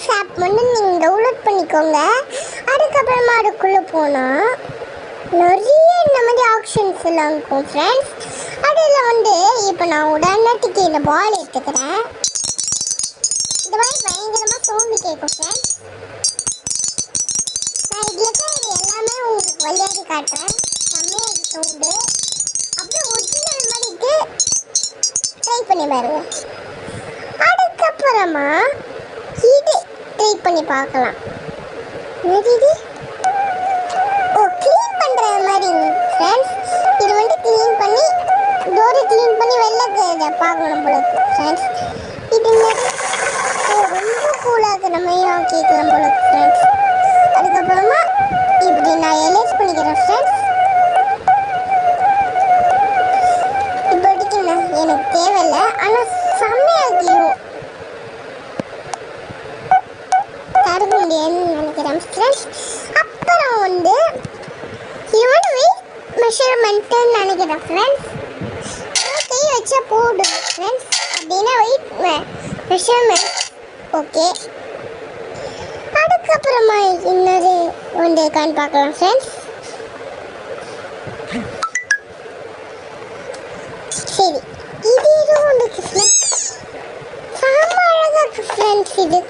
Maths app வந்து நீங்கள் download பண்ணிக்கோங்க. அதுக்கப்புறமா அதுக்குள்ளே போனால் நிறைய இந்த மாதிரி ஆப்ஷன்ஸ் எல்லாம் இருக்கும் ஃப்ரெண்ட்ஸ். அதில் வந்து இப்போ நான் உடனடிக்கு இந்த பால் எடுத்துக்கிறேன். இந்த மாதிரி பயங்கரமாக சவுண்டு கேட்கும் ஃப்ரெண்ட்ஸ். நான் இதில் இருக்கிற எல்லாமே உங்களுக்கு விளையாடி காட்டுறேன். செம்மையாக சவுண்டு அப்படியே ஒரிஜினல் மாதிரிக்கு ட்ரை பண்ணி பாருங்க. அதுக்கப்புறமா இது ட்ரை பண்ணி பார்க்கலாம். இது க்ளீன் பண்ணுற மாதிரி ஃப்ரெண்ட்ஸ். இது வந்து க்ளீன் பண்ணி டோரை க்ளீன் பண்ணி வெளில பார்க்கணும் போல ஃப்ரெண்ட்ஸ். இது ரொம்ப கூலாக இருக்கிற மாதிரி கேட்கலாம் போல ஃப்ரெண்ட்ஸ். அதுக்கப்புறமா இப்படி நான் எலேஸ் பண்ணிக்கிறேன் ஃப்ரெண்ட்ஸ். இப்போதைக்கு எனக்கு தேவையில்லை, ஆனால் செம்மையாகிடும் தடுக்க முடியாதுன்னு நினைக்கிறேன் ஃப்ரெண்ட்ஸ். அப்புறம் வந்து இது வந்து வெயிட் மெஷர்மெண்ட்டுன்னு நினைக்கிறேன் ஃப்ரெண்ட்ஸ். கை வச்சா போடும் ஃப்ரெண்ட்ஸ். அப்படின்னா வெயிட் மெஷர்மெண்ட். ஓகே, அதுக்கப்புறமா இன்னொரு ஒன்று இருக்கான்னு பார்க்கலாம் ஃப்ரெண்ட்ஸ். சரி, இது எதுவும் ஒன்று ஃப்ரெண்ட்ஸ். செம்ம அழகாக இருக்கு ஃப்ரெண்ட்ஸ். இது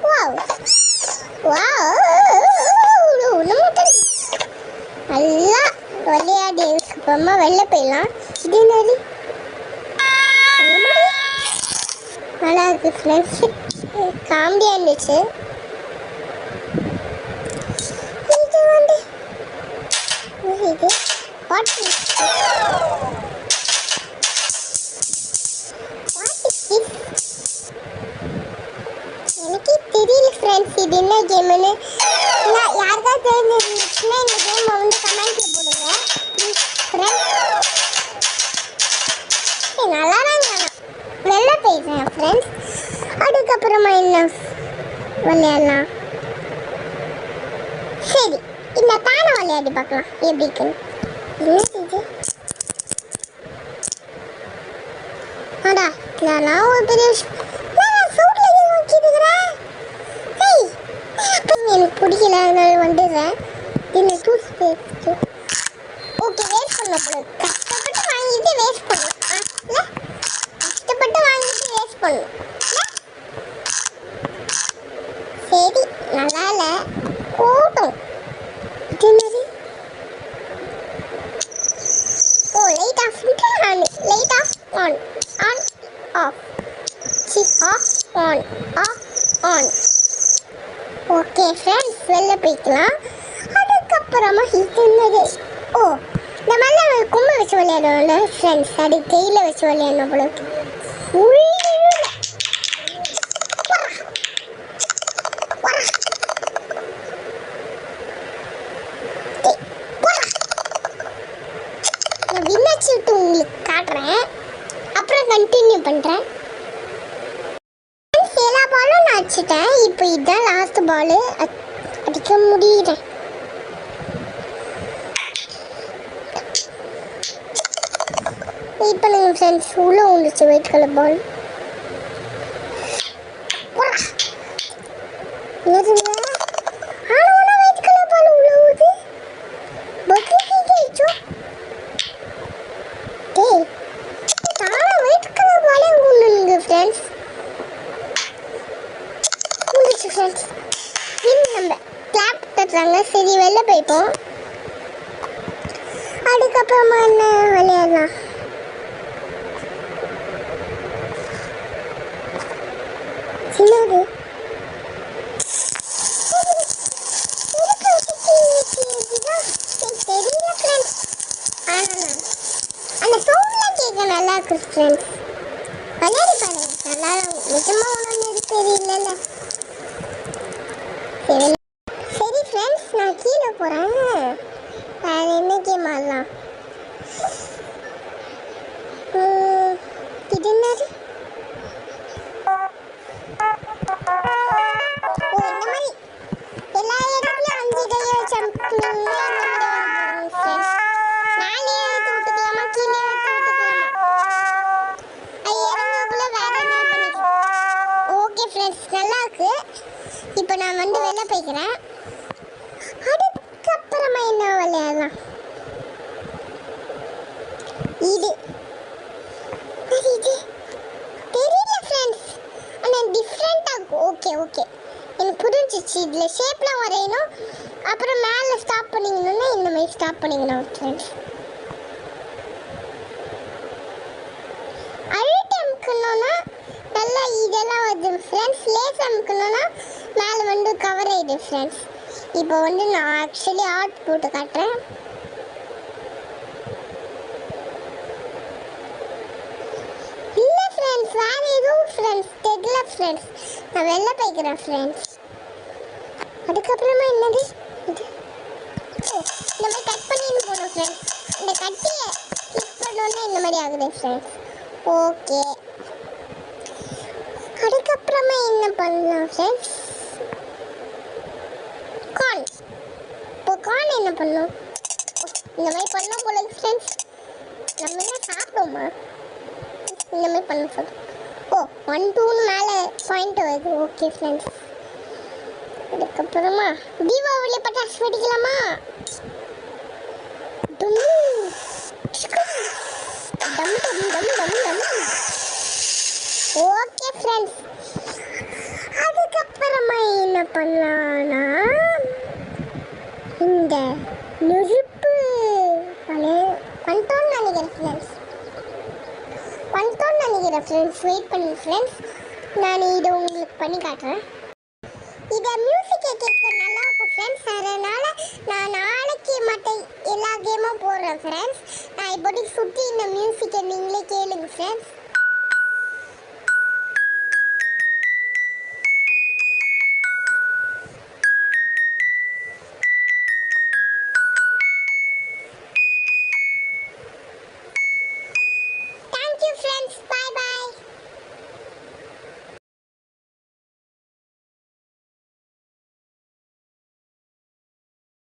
வாவ் நல்லா விளையாடி அப்புறமா வெளில போயிடலாம். இது என்னது நல்லா இருக்கு ஃப்ரெண்ட்ஸ். காமெடியாக இருந்துச்சு. இது வந்து இது எனக்கே தெரியல ஃப்ரெண்ட்ஸ் இது என்ன கேமுன்னு. யாருக்காவது தெரிஞ்சிருந்துச்சுன்னா இந்த கேமை வந்து கமெண்ட்ல போடுங்க ஃப்ரெண்ட்ஸ். நல்லா தான் வெளில போயிடுறேன் ஃப்ரெண்ட்ஸ். அதுக்கப்புறமா என்ன விளையாடலாம்? சரி, இந்த தானை விளையாடி பார்க்கலாம் எப்படி இருக்குன்னு. என்ன அடா இதெல்லாம் ஒரு பெரிய எனக்கு பிடிக்கல, அதனால வந்துடுறேன். என்ன தூசி போயிடுச்சு. ஓகே, வேஸ்ட் பண்ண போல. கஷ்டப்பட்டு வாங்கிட்டு வேஸ்ட் பண்ணணும். கஷ்டப்பட்டு வாங்கிட்டு வேஸ்ட் பண்ணணும். சரி, நல்லா இல்லை போட்டும். இது என்னது? Oh, light off on, light off on, on off, off on, off on. Okay friends, வெளில போய்க்கலாம். அதுக்கப்புறமா இது என்னது? ஓ, இந்த மாதிரி கும்பல் வச்சு விளையாடுவோம்ல ஃப்ரெண்ட்ஸ், அது கையில் வச்சு விளையாடணும் போல. நான் விண்ணாச்சி விட்டு உங்களுக்கு காட்டுறேன், அப்புறம் கண்டினியூ பண்ணுறேன். எல்லா பாலும் நான் அடிச்சிட்டேன். இப்போ இதுதான் லாஸ்ட் பால், அடிக்க முடியல. வெயிட் பண்ணுங்க ஃப்ரெண்ட்ஸ். உள்ள வந்துச்சு white colour ball. White colour ball உள்ள ஊது. ஒயிட் கலர் பாலே உள்ள ஃப்ரெண்ட்ஸ். ஃப்ரெண்ட்ஸ் நம்ம கிளாப் தட்டுறாங்க. சரி, வெளில போய்ப்போம். அதுக்கப்புறமா என்ன விளையாடலாம்? என்னது தெரியல ஃப்ரெண்ட்ஸ். அந்த சவுண்ட்லாம் கேட்க நல்லா இருக்கு ஃப்ரெண்ட்ஸ். விளையாடி பாருங்க, நல்லா நிஜமாக ஒன்று தெரியல. சரி ஃப்ரெண்ட்ஸ், நான் கீழே போகிறேன். வேறு என்ன கேம் ஆடலாம்? இது என்னது? ஓ, இந்த மாதிரி எல்லா இடத்துலையும் 5 கையை வச்சு அமுக்குனீங்கன்னா மேலே எடுத்து விட்டுக்கலாமா, கீழே எடுத்து விட்டுக்கலாமா? அது இறங்குக்குள்ள வேறு என்ன பண்ணிக்கலாம். ஓகே ஃப்ரெண்ட்ஸ், நல்லா இருக்கு. நான் வந்து வெளில போய்க்கிறேன். அதுக்கப்புறமா என்ன விளையாடலாம்? இது இது தெரியல ஃப்ரெண்ட்ஸ். ஆனால் டிஃப்ரெண்ட்டாக ஓகே ஓகே எனக்கு புரிஞ்சிச்சு. இதில் ஷேப்லாம் வரையணும். அப்புறம் மேலே ஸ்டாப் பண்ணிக்கணும்னா இந்த மாதிரி ஸ்டாப் பண்ணிக்கணும் ஃப்ரெண்ட்ஸ். அழுத்தி அமுக்கணும்னா நல்லா இதெல்லாம் வருது ஃப்ரெண்ட்ஸ். லேஸ் அமுக்கணும்னா மேலே வந்து கவர் ஆகிடுது ஃப்ரெண்ட்ஸ். இப்போ வந்து நான் ஆக்சுவலி ஆர்ட் போட்டு காட்டுறேன். இல்லை ஃப்ரெண்ட்ஸ், வேறு எதுவும் ஃப்ரெண்ட்ஸ் தெரியல ஃப்ரெண்ட்ஸ். நான் வெளில போய்க்கிறேன் ஃப்ரெண்ட்ஸ். அதுக்கப்புறமா என்னது இது? இந்த மாதிரி கட் பண்ணின்னு போகணும் ஃப்ரெண்ட்ஸ். இந்த கட்டியை கிளிக் பண்ணோன்னா இந்த மாதிரி ஆகுது ஃப்ரெண்ட்ஸ். ஓகே, அதுக்கப்புறமா என்ன பண்ணலாம் ஃப்ரெண்ட்ஸ்? கார்ன். இப்போ கார்ன் என்ன பண்ணணும்? இந்த மாதிரி பண்ணோம் போல ஃப்ரெண்ட்ஸ். நம்ம என்ன சாப்பிடுவோமா? இந்த மாதிரி பண்ண சொல்லுவோம். ஓ 1 2 மேலே பாயிண்ட் வருது. Okay friends. அதுக்கப்புறமா தீபாவளி பட்டாசு வெடிக்கலாமா? Okay friends. அதுக்கப்புறமா என்ன பண்ணலாம்னா இந்த நெருப்பு பண்ணிட்டோன்னு நினைக்கிறேன் ஃப்ரெண்ட்ஸ். வெயிட் பண்ணுங்க ஃப்ரெண்ட்ஸ். நான் இதை உங்களுக்கு பண்ணி காட்டுறேன். இதை மியூசிக்கை கேட்க நல்லா இருக்கும் ஃப்ரெண்ட்ஸ். அதனால் நான் நாளைக்கு மற்ற எல்லா கேமும் போடுறேன் ஃப்ரெண்ட்ஸ். நான் இப்போதைக்கு சுற்றி இந்த மியூசிக்கை நீங்களே கேளுங்க ஃப்ரெண்ட்ஸ்.